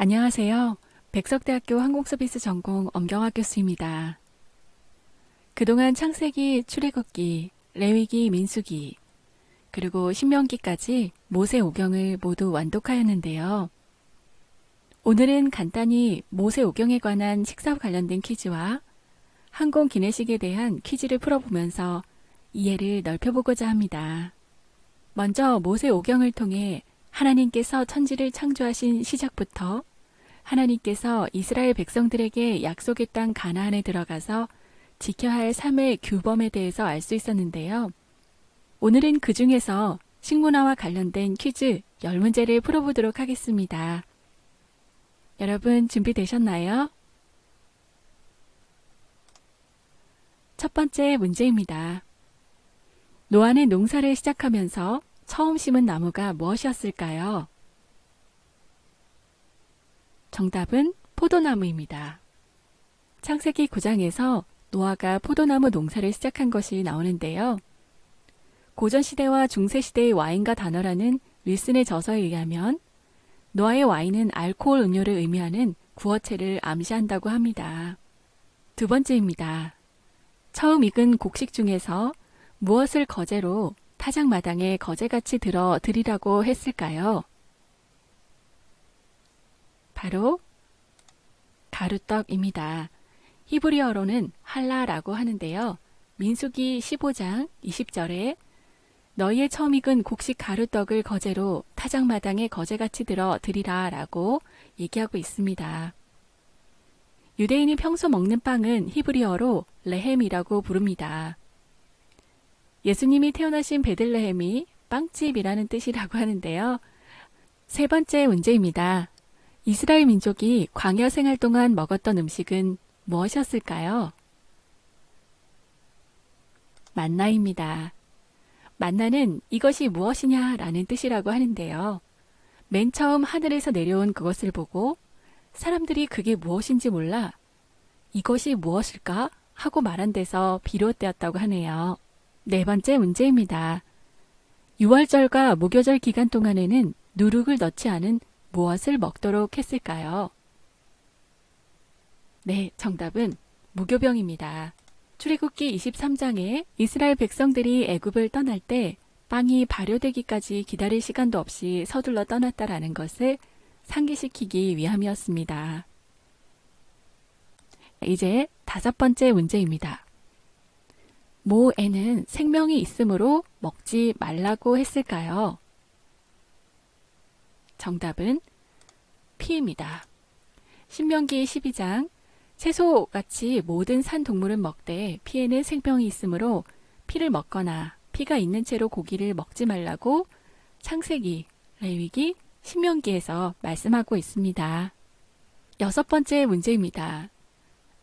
안녕하세요. 백석대학교 항공서비스 전공 엄경화 교수입니다. 그동안 창세기, 출애굽기, 레위기, 민수기, 그리고 신명기까지 모세오경을 모두 완독하였는데요. 오늘은 간단히 모세오경에 관한 식사 관련된 퀴즈와 항공 기내식에 대한 퀴즈를 풀어보면서 이해를 넓혀보고자 합니다. 먼저 모세오경을 통해 하나님께서 천지를 창조하신 시작부터 하나님께서 이스라엘 백성들에게 약속의 땅 가나안에 들어가서 지켜야 할 삶의 규범에 대해서 알 수 있었는데요. 오늘은 그 중에서 식문화와 관련된 퀴즈 10문제를 풀어보도록 하겠습니다. 여러분 준비되셨나요? 첫 번째 문제입니다. 노아는 농사를 시작하면서 처음 심은 나무가 무엇이었을까요? 정답은 포도나무입니다. 창세기 9장에서 노아가 포도나무 농사를 시작한 것이 나오는데요. 고전시대와 중세시대의 와인과 단어라는 윌슨의 저서에 의하면 노아의 와인은 알코올 음료를 의미하는 구어체를 암시한다고 합니다. 두 번째입니다. 처음 익은 곡식 중에서 무엇을 거제로 타작마당에 거제같이 들어 드리라고 했을까요? 바로 가루떡입니다. 히브리어로는 할라라고 하는데요. 민수기 15장 20절에 너희의 처음 익은 곡식 가루떡을 거제로 타작마당에 거제같이 들어 드리라 라고 얘기하고 있습니다. 유대인이 평소 먹는 빵은 히브리어로 레헴이라고 부릅니다. 예수님이 태어나신 베들레헴이 빵집이라는 뜻이라고 하는데요. 세 번째 문제입니다. 이스라엘 민족이 광야 생활 동안 먹었던 음식은 무엇이었을까요? 만나입니다. 만나는 이것이 무엇이냐 라는 뜻이라고 하는데요. 맨 처음 하늘에서 내려온 그것을 보고 사람들이 그게 무엇인지 몰라 이것이 무엇일까 하고 말한 데서 비롯되었다고 하네요. 네 번째 문제입니다. 유월절과 무교절 기간 동안에는 누룩을 넣지 않은 무엇을 먹도록 했을까요? 네, 정답은 무교병입니다. 출애굽기 23장에 이스라엘 백성들이 애굽을 떠날 때 빵이 발효되기까지 기다릴 시간도 없이 서둘러 떠났다라는 것을 상기시키기 위함이었습니다. 이제 다섯 번째 문제입니다. 모에는 생명이 있으므로 먹지 말라고 했을까요? 정답은 피입니다. 신명기 12장 채소같이 모든 산 동물은 먹되 피에는 생명이 있으므로 피를 먹거나 피가 있는 채로 고기를 먹지 말라고 창세기, 레위기, 신명기에서 말씀하고 있습니다. 여섯 번째 문제입니다.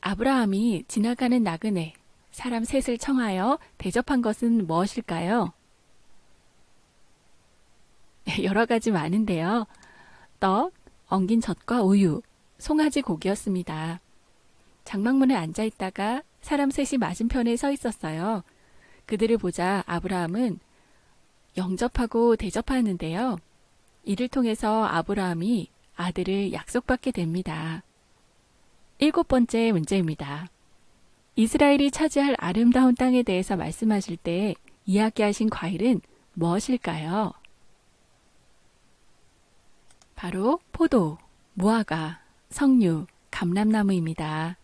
아브라함이 지나가는 나그네, 사람 셋을 청하여 대접한 것은 무엇일까요? 여러 가지 많은데요. 떡, 엉긴 젖과 우유, 송아지 고기였습니다. 장막문에 앉아 있다가 사람 셋이 맞은편에 서 있었어요. 그들을 보자 아브라함은 영접하고 대접하는데요. 이를 통해서 아브라함이 아들을 약속받게 됩니다. 일곱 번째 문제입니다. 이스라엘이 차지할 아름다운 땅에 대해서 말씀하실 때 이야기하신 과일은 무엇일까요? 바로 포도, 무화과, 석류, 감람나무입니다.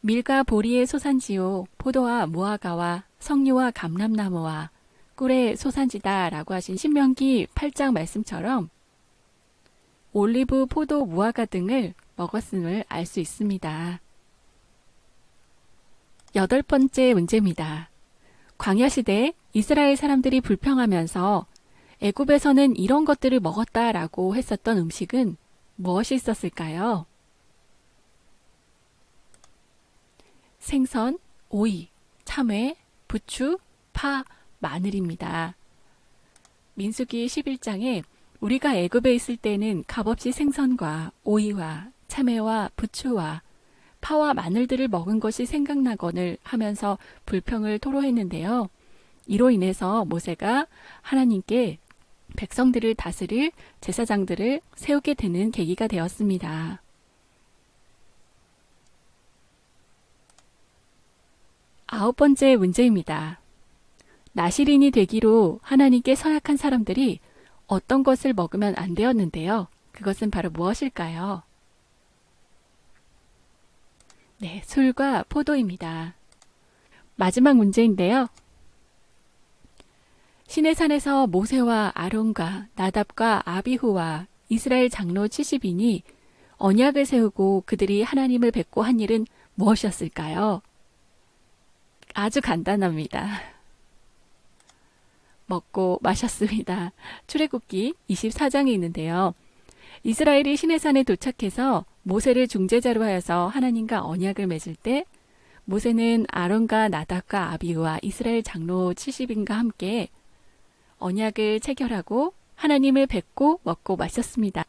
밀과 보리의 소산지요 포도와 무화과와 석류와 감람나무와 꿀의 소산지다 라고 하신 신명기 8장 말씀처럼 올리브, 포도, 무화과 등을 먹었음을 알 수 있습니다. 여덟 번째 문제입니다. 광야시대 이스라엘 사람들이 불평하면서 애굽에서는 이런 것들을 먹었다라고 했었던 음식은 무엇이 있었을까요? 생선, 오이, 참외, 부추, 파, 마늘입니다. 민수기 11장에 우리가 애굽에 있을 때는 값없이 생선과 오이와 참외와 부추와 파와 마늘들을 먹은 것이 생각나거늘 하면서 불평을 토로했는데요. 이로 인해서 모세가 하나님께 백성들을 다스릴 제사장들을 세우게 되는 계기가 되었습니다. 아홉 번째 문제입니다. 나시린이 되기로 하나님께 서약한 사람들이 어떤 것을 먹으면 안 되었는데요. 그것은 바로 무엇일까요? 네, 술과 포도입니다. 마지막 문제인데요. 시내산에서 모세와 아론과 나답과 아비후와 이스라엘 장로 70인이 언약을 세우고 그들이 하나님을 뵙고 한 일은 무엇이었을까요? 아주 간단합니다. 먹고 마셨습니다. 출애굽기 24장에 있는데요. 이스라엘이 시내산에 도착해서 모세를 중재자로 하여서 하나님과 언약을 맺을 때 모세는 아론과 나답과 아비후와 이스라엘 장로 70인과 함께 언약을 체결하고 하나님을 뵙고 먹고 마셨습니다.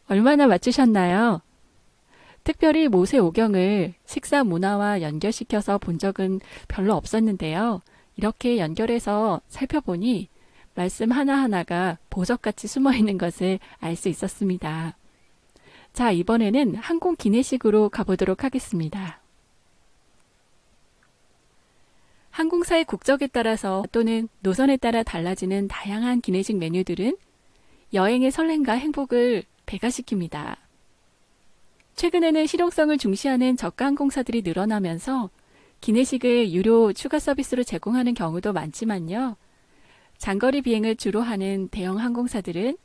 얼마나 맞추셨나요? 특별히 모세 오경을 식사 문화와 연결시켜서 본 적은 별로 없었는데요. 이렇게 연결해서 살펴보니 말씀 하나하나가 보석같이 숨어있는 것을 알 수 있었습니다. 자, 이번에는 항공 기내식으로 가보도록 하겠습니다. 항공사의 국적에 따라서 또는 노선에 따라 달라지는 다양한 기내식 메뉴들은 여행의 설렘과 행복을 배가시킵니다. 최근에는 실용성을 중시하는 저가 항공사들이 늘어나면서 기내식을 유료 추가 서비스로 제공하는 경우도 많지만요. 장거리 비행을 주로 하는 대형 항공사들은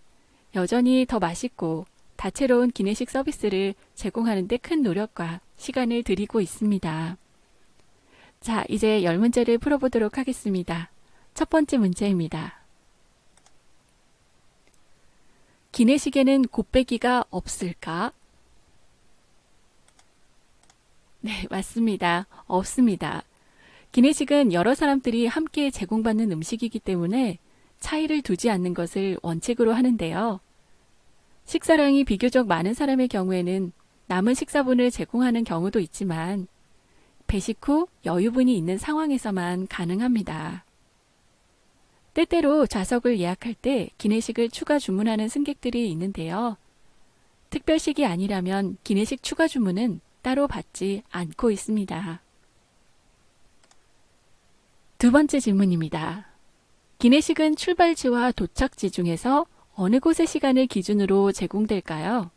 여전히 더 맛있고 다채로운 기내식 서비스를 제공하는 데 큰 노력과 시간을 들이고 있습니다. 자, 이제 10문제를 풀어보도록 하겠습니다. 첫 번째 문제입니다. 기내식에는 곱빼기가 없을까? 네, 맞습니다. 없습니다. 기내식은 여러 사람들이 함께 제공받는 음식이기 때문에 차이를 두지 않는 것을 원칙으로 하는데요. 식사량이 비교적 많은 사람의 경우에는 남은 식사분을 제공하는 경우도 있지만 배식 후 여유분이 있는 상황에서만 가능합니다. 때때로 좌석을 예약할 때 기내식을 추가 주문하는 승객들이 있는데요. 특별식이 아니라면 기내식 추가 주문은 따로 받지 않고 있습니다. 두 번째 질문입니다. 기내식은 출발지와 도착지 중에서 어느 곳의 시간을 기준으로 제공될까요?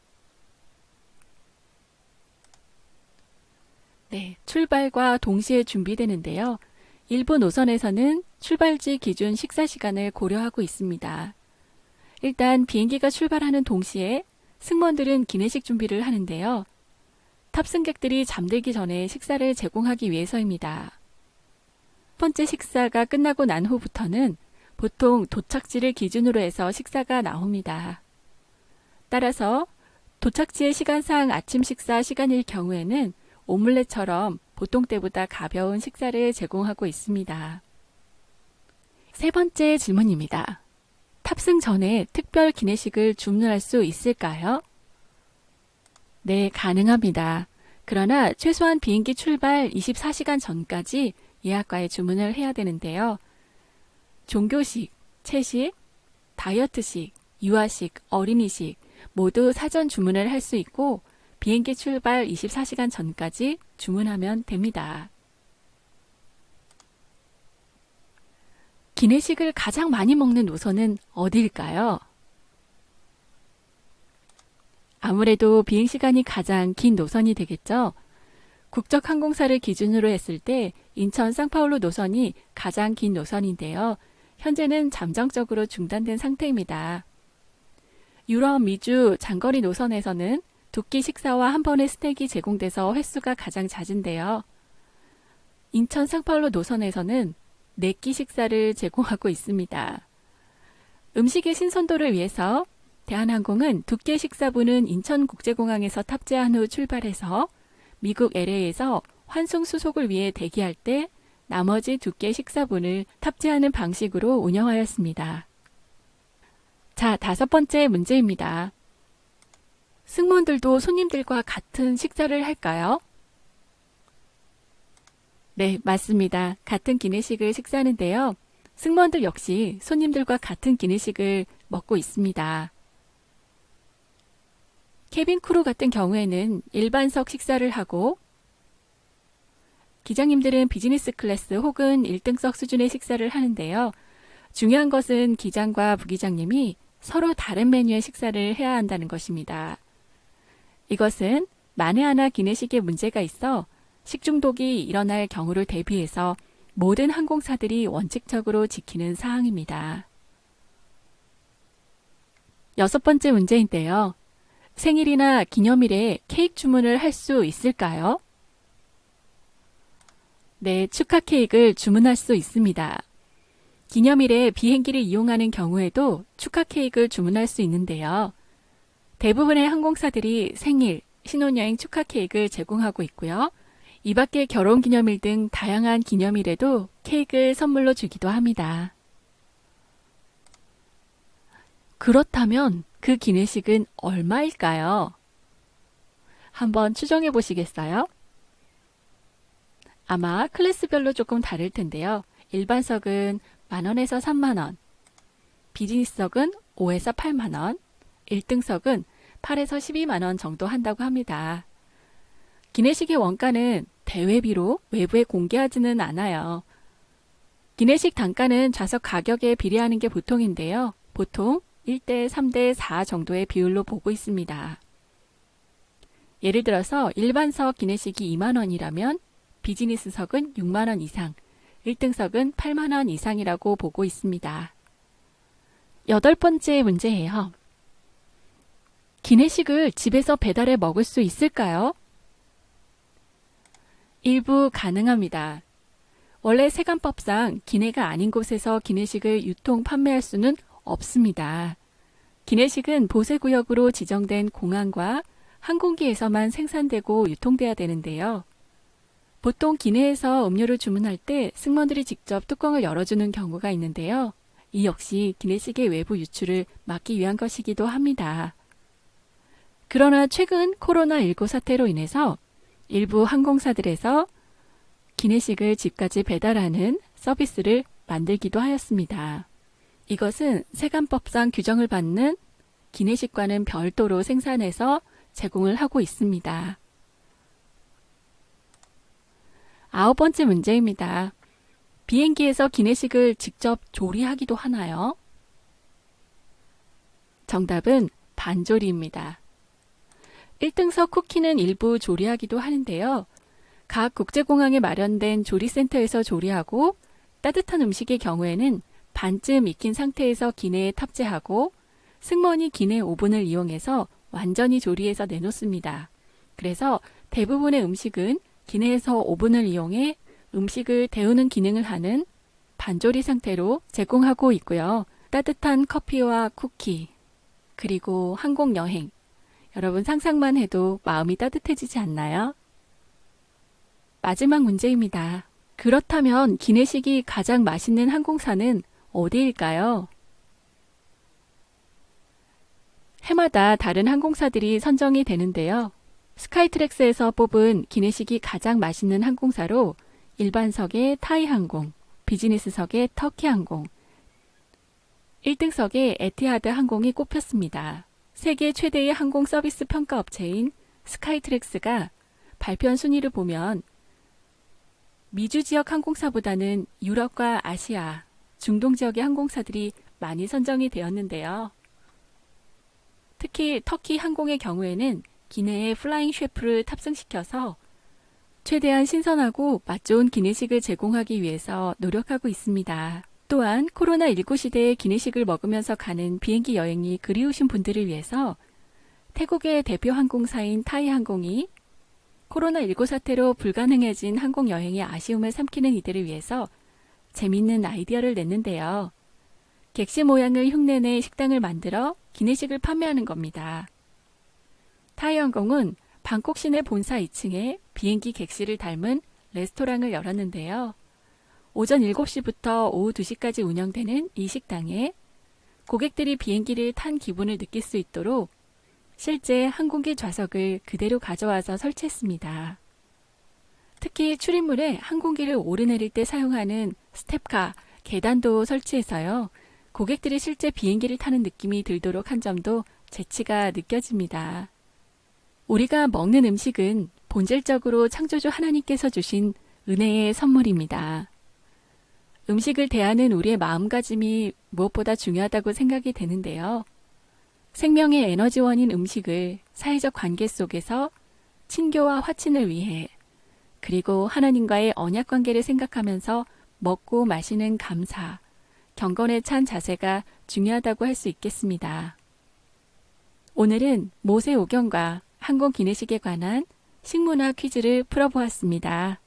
네, 출발과 동시에 준비되는데요. 일부 노선에서는 출발지 기준 식사 시간을 고려하고 있습니다. 일단 비행기가 출발하는 동시에 승무원들은 기내식 준비를 하는데요. 탑승객들이 잠들기 전에 식사를 제공하기 위해서입니다. 첫 번째 식사가 끝나고 난 후부터는 보통 도착지를 기준으로 해서 식사가 나옵니다. 따라서 도착지의 시간상 아침 식사 시간일 경우에는 오믈렛처럼 보통 때보다 가벼운 식사를 제공하고 있습니다. 세 번째 질문입니다. 탑승 전에 특별 기내식을 주문할 수 있을까요? 네, 가능합니다. 그러나 최소한 비행기 출발 24시간 전까지 예약과에 주문을 해야 되는데요. 종교식, 채식, 다이어트식, 유아식, 어린이식 모두 사전 주문을 할 수 있고 비행기 출발 24시간 전까지 주문하면 됩니다. 기내식을 가장 많이 먹는 노선은 어디일까요? 아무래도 비행시간이 가장 긴 노선이 되겠죠. 국적 항공사를 기준으로 했을 때 인천 상파울루 노선이 가장 긴 노선인데요. 현재는 잠정적으로 중단된 상태입니다. 유럽, 미주 장거리 노선에서는 두 끼 식사와 한 번의 스낵이 제공돼서 횟수가 가장 잦은데요. 인천 상파울루 노선에서는 4끼 식사를 제공하고 있습니다. 음식의 신선도를 위해서 대한항공은 2끼 식사분은 인천국제공항에서 탑재한 후 출발해서 미국 LA에서 환송 수속을 위해 대기할 때 나머지 2끼 식사분을 탑재하는 방식으로 운영하였습니다. 자, 5번째 문제입니다. 승무원들도 손님들과 같은 식사를 할까요? 네, 맞습니다. 같은 기내식을 식사하는데요. 승무원들 역시 손님들과 같은 기내식을 먹고 있습니다. 케빈 크루 같은 경우에는 일반석 식사를 하고 기장님들은 비즈니스 클래스 혹은 1등석 수준의 식사를 하는데요. 중요한 것은 기장과 부기장님이 서로 다른 메뉴의 식사를 해야 한다는 것입니다. 이것은 만에 하나 기내식에 문제가 있어 식중독이 일어날 경우를 대비해서 모든 항공사들이 원칙적으로 지키는 사항입니다. 6번째 문제인데요. 생일이나 기념일에 케이크 주문을 할 수 있을까요? 네, 축하 케이크를 주문할 수 있습니다. 기념일에 비행기를 이용하는 경우에도 축하 케이크를 주문할 수 있는데요. 대부분의 항공사들이 생일, 신혼여행 축하 케이크를 제공하고 있고요. 이 밖에 결혼기념일 등 다양한 기념일에도 케이크를 선물로 주기도 합니다. 그렇다면 그 기내식은 얼마일까요? 한번 추정해 보시겠어요? 아마 클래스별로 조금 다를 텐데요. 일반석은 만원에서 3만원, 비즈니스석은 5에서 8만원, 1등석은 8에서 12만원 정도 한다고 합니다. 기내식의 원가는 대회비로 외부에 공개하지는 않아요. 기내식 단가는 좌석 가격에 비례하는 게 보통인데요. 보통 1대 3대 4 정도의 비율로 보고 있습니다. 예를 들어서 일반석 기내식이 2만원이라면 비즈니스석은 6만원 이상, 1등석은 8만원 이상이라고 보고 있습니다. 8번째 문제예요. 기내식을 집에서 배달해 먹을 수 있을까요? 일부 가능합니다. 원래 세관법상 기내가 아닌 곳에서 기내식을 유통 판매할 수는 없습니다. 기내식은 보세구역으로 지정된 공항과 항공기에서만 생산되고 유통돼야 되는데요. 보통 기내에서 음료를 주문할 때 승무원들이 직접 뚜껑을 열어주는 경우가 있는데요. 이 역시 기내식의 외부 유출을 막기 위한 것이기도 합니다. 그러나 최근 코로나19 사태로 인해서 일부 항공사들에서 기내식을 집까지 배달하는 서비스를 만들기도 하였습니다. 이것은 세관법상 규정을 받는 기내식과는 별도로 생산해서 제공을 하고 있습니다. 9번째 문제입니다. 비행기에서 기내식을 직접 조리하기도 하나요? 정답은 반조리입니다. 1등석 쿠키는 일부 조리하기도 하는데요. 각 국제공항에 마련된 조리센터에서 조리하고 따뜻한 음식의 경우에는 반쯤 익힌 상태에서 기내에 탑재하고 승무원이 기내 오븐을 이용해서 완전히 조리해서 내놓습니다. 그래서 대부분의 음식은 기내에서 오븐을 이용해 음식을 데우는 기능을 하는 반조리 상태로 제공하고 있고요. 따뜻한 커피와 쿠키, 그리고 항공여행. 여러분 상상만 해도 마음이 따뜻해지지 않나요? 마지막 문제입니다. 그렇다면 기내식이 가장 맛있는 항공사는 어디일까요? 해마다 다른 항공사들이 선정이 되는데요. 스카이트랙스에서 뽑은 기내식이 가장 맛있는 항공사로 일반석의 타이항공, 비즈니스석의 터키항공, 1등석의 에티하드 항공이 꼽혔습니다. 세계 최대의 항공 서비스 평가 업체인 스카이트랙스가 발표한 순위를 보면 미주 지역 항공사보다는 유럽과 아시아, 중동 지역의 항공사들이 많이 선정이 되었는데요. 특히 터키 항공의 경우에는 기내에 플라잉 셰프를 탑승시켜서 최대한 신선하고 맛 좋은 기내식을 제공하기 위해서 노력하고 있습니다. 또한 코로나19 시대에 기내식을 먹으면서 가는 비행기 여행이 그리우신 분들을 위해서 태국의 대표 항공사인 타이항공이 코로나19 사태로 불가능해진 항공 여행의 아쉬움을 삼키는 이들을 위해서 재밌는 아이디어를 냈는데요. 객실 모양을 흉내내 식당을 만들어 기내식을 판매하는 겁니다. 타이항공은 방콕 시내 본사 2층에 비행기 객실을 닮은 레스토랑을 열었는데요. 오전 7시부터 오후 2시까지 운영되는 이 식당에 고객들이 비행기를 탄 기분을 느낄 수 있도록 실제 항공기 좌석을 그대로 가져와서 설치했습니다. 특히 출입물에 항공기를 오르내릴 때 사용하는 스텝카, 계단도 설치해서요. 고객들이 실제 비행기를 타는 느낌이 들도록 한 점도 재치가 느껴집니다. 우리가 먹는 음식은 본질적으로 창조주 하나님께서 주신 은혜의 선물입니다. 음식을 대하는 우리의 마음가짐이 무엇보다 중요하다고 생각이 되는데요. 생명의 에너지원인 음식을 사회적 관계 속에서 친교와 화친을 위해 그리고 하나님과의 언약 관계를 생각하면서 먹고 마시는 감사, 경건에 찬 자세가 중요하다고 할 수 있겠습니다. 오늘은 모세오경과 항공 기내식에 관한 식문화 퀴즈를 풀어보았습니다.